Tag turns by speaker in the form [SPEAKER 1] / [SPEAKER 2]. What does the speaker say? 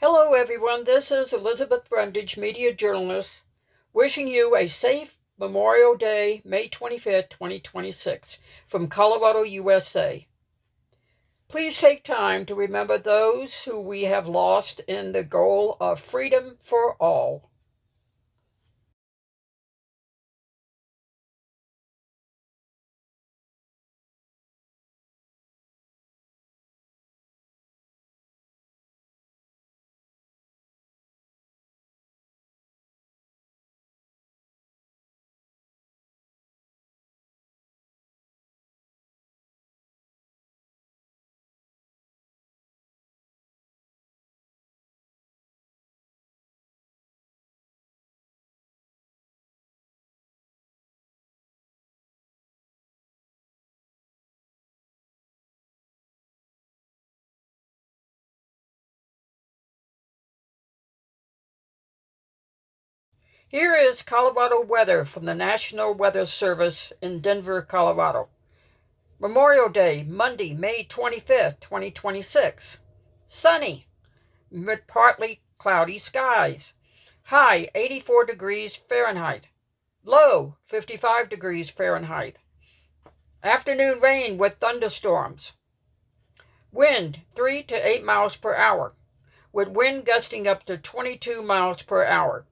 [SPEAKER 1] Hello everyone, this is Elizabeth Brundage, media journalist, wishing you a safe Memorial Day, May 25th, 2026, from Colorado, USA. Please take time to remember those who we have lost in the goal of freedom for all. Here is Colorado weather from the National Weather Service in Denver, Colorado. Memorial Day, Monday, May 25th, 2026. Sunny, with partly cloudy skies. High 84 degrees Fahrenheit. Low 55 degrees Fahrenheit. Afternoon rain with thunderstorms. Wind 3 to 8 miles per hour, with wind gusting up to 22 miles per hour.